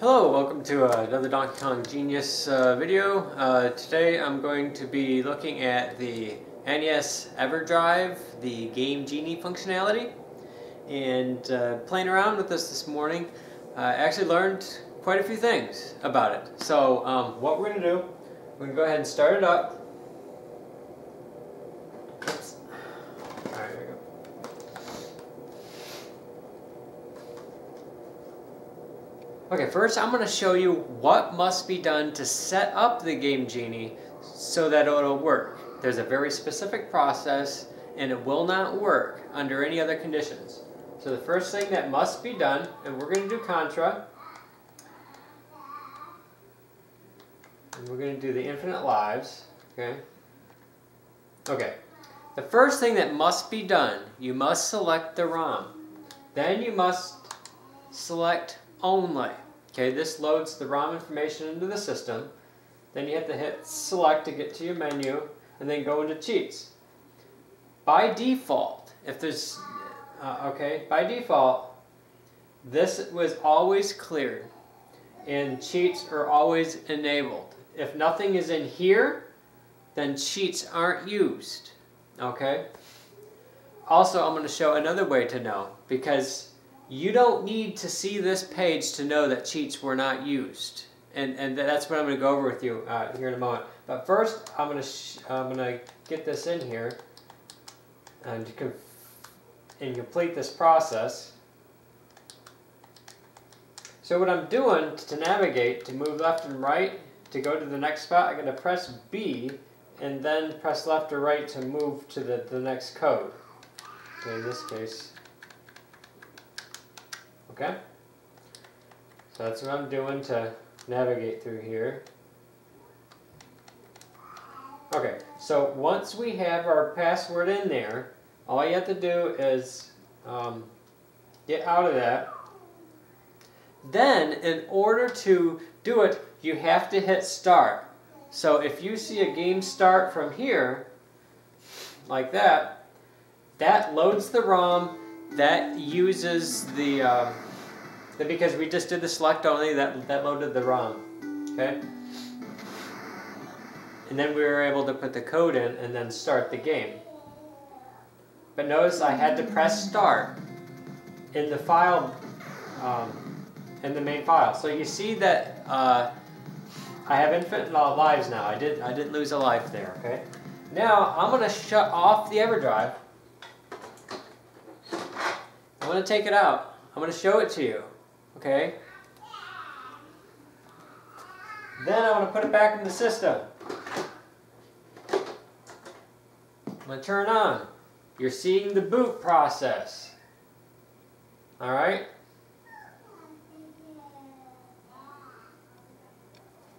Hello, welcome to another Donkey Kong Genius video. Today I'm going to be looking at the NES Everdrive, the game Genie functionality, and playing around with this morning. I actually learned quite a few things about it. So what we're going to do, we're going to go ahead and start it up. Oops. Alright, there we go. Okay, first I'm going to show you what must be done to set up the game Genie so that it'll work. There's a very specific process and it will not work under any other conditions. So the first thing that must be done, and we're going to do Contra, and we're going to do the infinite lives, okay? Okay, the first thing that must be done, you must select the ROM. Then you must select only. Okay, this loads the ROM information into the system. Then you have to hit select to get to your menu and then go into cheats. By default, if there's, by default, this was always cleared and cheats are always enabled. If nothing is in here, then cheats aren't used. Okay? Also, I'm going to show another way to know, because you don't need to see this page to know that cheats were not used, and that's what I'm going to go over with you here in a moment. But first, I'm going to get this in here and complete this process. So what I'm doing to navigate, to move left and right, to go to the next spot, I'm going to press B and then press left or right to move to the next code. Okay, in this case. Okay, so that's what I'm doing to navigate through here. Okay, so once we have our password in there, all you have to do is get out of that. Then, in order to do it, you have to hit start. So if you see a game start from here, like that, that loads the ROM. That uses the, because we just did the select only, that loaded the ROM, okay? And then we were able to put the code in and then start the game. But notice I had to press start in the file, in the main file. So you see that I have infinite lives now. I didn't lose a life there, okay? Now I'm going to shut off the Everdrive. I'm going to take it out. I'm going to show it to you. Okay? Then I'm going to put it back in the system. I'm going to turn on. You're seeing the boot process. Alright?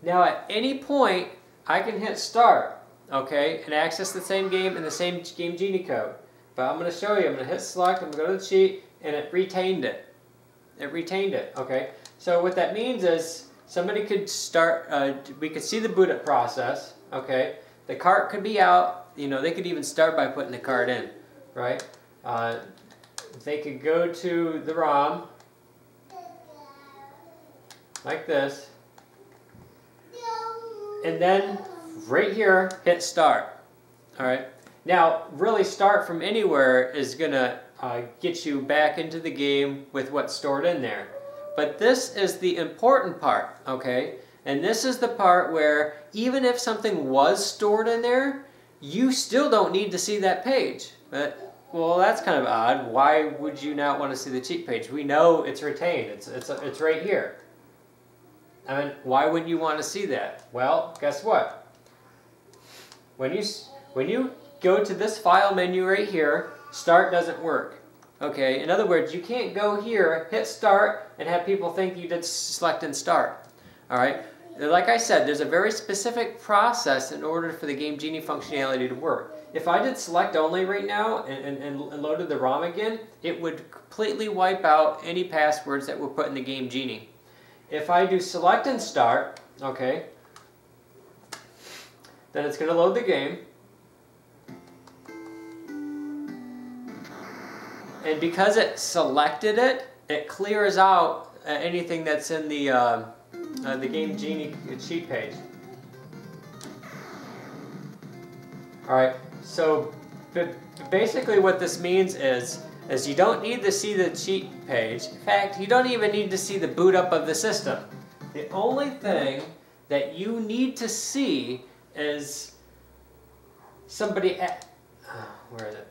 Now at any point, I can hit start. Okay? And access the same game and the same game Genie code. But I'm going to show you. I'm going to hit select. I'm going to go to the cheat. And it retained it. It retained it, okay? So what that means is somebody could start, we could see the boot up process, okay? The cart could be out, you know, they could even start by putting the cart in, right? They could go to the ROM, like this, and then right here, hit start, all right? Now, really start from anywhere is going to get you back into the game with what's stored in there. But this is the important part, okay? And this is the part where even if something was stored in there, you still don't need to see that page. But, well, that's kind of odd. Why would you not want to see the cheat page? We know it's retained. It's right here. I mean, why wouldn't you want to see that? Well, guess what? When you go to this file menu right here, start doesn't work. Okay, in other words, you can't go here, hit start, and have people think you did select and start. Alright, like I said, there's a very specific process in order for the game Genie functionality to work. If I did select only right now and loaded the ROM again, it would completely wipe out any passwords that were put in the game Genie. If I do select and start, okay, then it's going to load the game. And because it selected it, it clears out anything that's in the game Genie cheat page. All right, so basically what this means is you don't need to see the cheat page. In fact, you don't even need to see the boot up of the system. The only thing that you need to see is somebody at, where is it?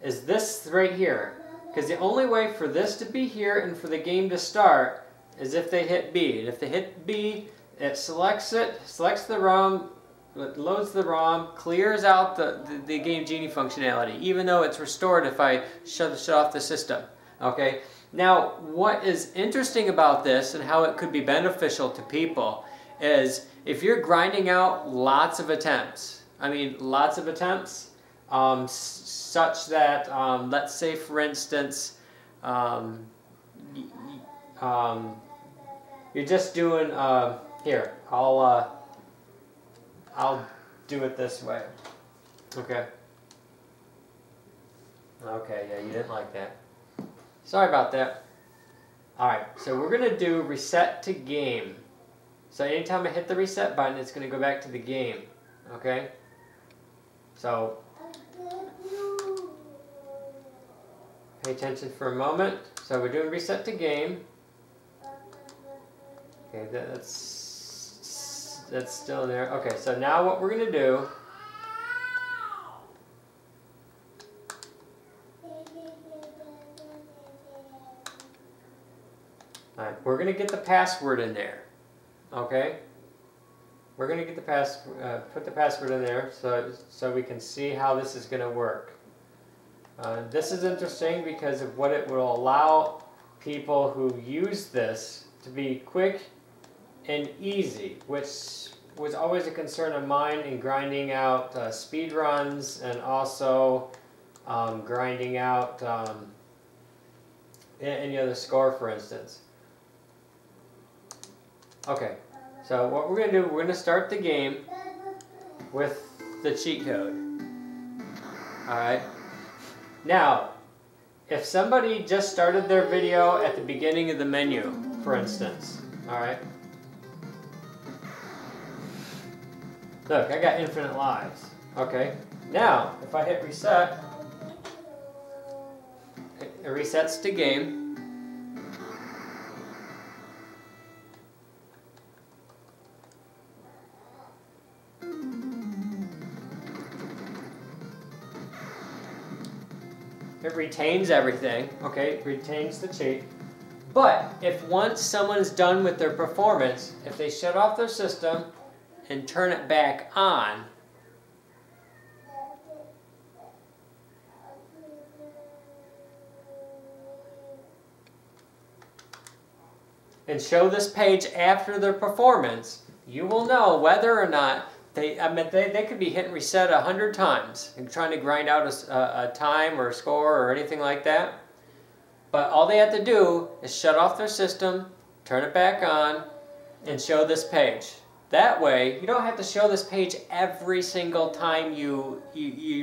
Is this right here. Because the only way for this to be here and for the game to start is if they hit B. And if they hit B, it selects the ROM, it loads the ROM, clears out the game Genie functionality, even though it's restored if I shut off the system. Okay. Now, what is interesting about this and how it could be beneficial to people is if you're grinding out lots of attempts, I mean lots of attempts, such that, let's say for instance, you're just doing, here, I'll do it this way, okay? Okay, yeah, you didn't like that. Sorry about that. Alright, so we're going to do reset to game. So anytime I hit the reset button, it's going to go back to the game. Okay? So, pay attention for a moment. So we're doing reset to game. Okay, that's still in there. Okay, so now what we're going to do, we're going to get the password in there, okay? We're going to get the put the password in there so we can see how this is going to work. This is interesting because of what it will allow people who use this to be quick and easy, which was always a concern of mine in grinding out speed runs and also grinding out any other score, for instance. Okay, so what we're going to do, we're going to start the game with the cheat code. Alright, now, if somebody just started their video at the beginning of the menu, for instance, alright, look, I got infinite lives. Okay, now, if I hit reset, it resets to game. It retains everything, okay, it retains the cheat. But if once someone's done with their performance, if they shut off their system and turn it back on, and show this page after their performance, you will know whether or not they could be hitting reset 100 times and trying to grind out a time or a score or anything like that. But all they have to do is shut off their system, turn it back on, and show this page. That way, you don't have to show this page every single time you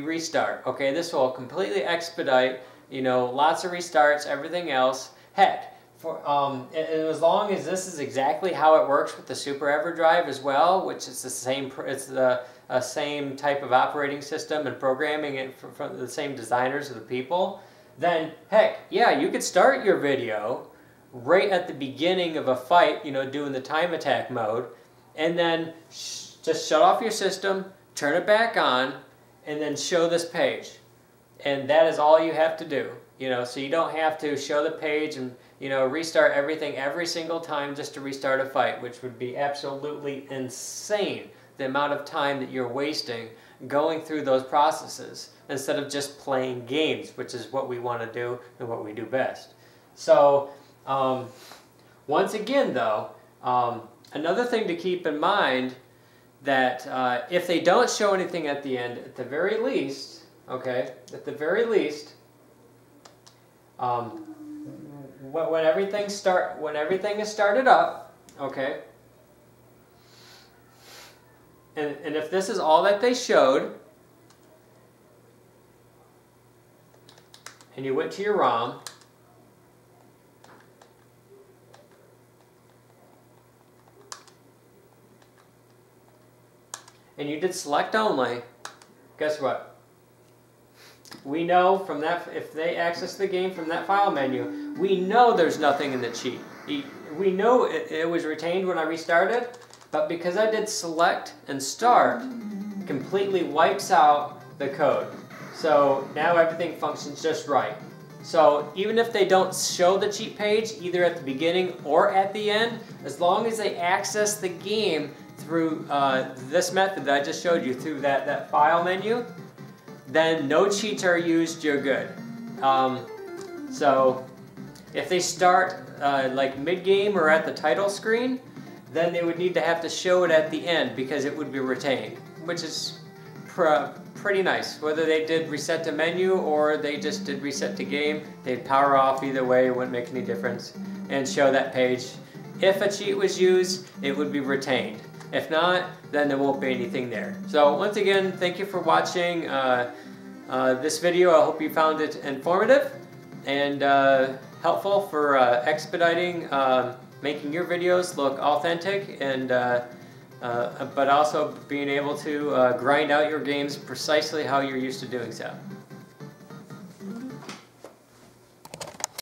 restart. Okay, this will completely expedite, you know, lots of restarts, everything else. Heck, and as long as this is exactly how it works with the Super Everdrive as well, which is the same, it's the same type of operating system and programming it from the same designers of the people, then heck, yeah, you could start your video right at the beginning of a fight, you know, doing the time attack mode, and then just shut off your system, turn it back on, and then show this page. And that is all you have to do, you know, so you don't have to show the page and, you know, restart everything every single time just to restart a fight, which would be absolutely insane, the amount of time that you're wasting going through those processes instead of just playing games, which is what we want to do and what we do best. So, once again though, another thing to keep in mind that if they don't show anything at the end, at the very least, okay, at the very least, when everything is started up, okay, and if this is all that they showed, and you went to your ROM, and you did select only, guess what? We know from that, if they access the game from that file menu, we know there's nothing in the cheat. We know it was retained when I restarted, but because I did select and start, it completely wipes out the code. So now everything functions just right. So even if they don't show the cheat page, either at the beginning or at the end, as long as they access the game through this method that I just showed you, through that file menu, then no cheats are used, you're good. So if they start like mid-game or at the title screen, then they would need to have to show it at the end because it would be retained, which is pretty nice. Whether they did reset the menu or they just did reset the game, they'd power off either way, it wouldn't make any difference, and show that page. If a cheat was used, it would be retained. If not, then there won't be anything there. So once again, thank you for watching this video. I hope you found it informative and helpful for expediting making your videos look authentic, and but also being able to grind out your games precisely how you're used to doing so.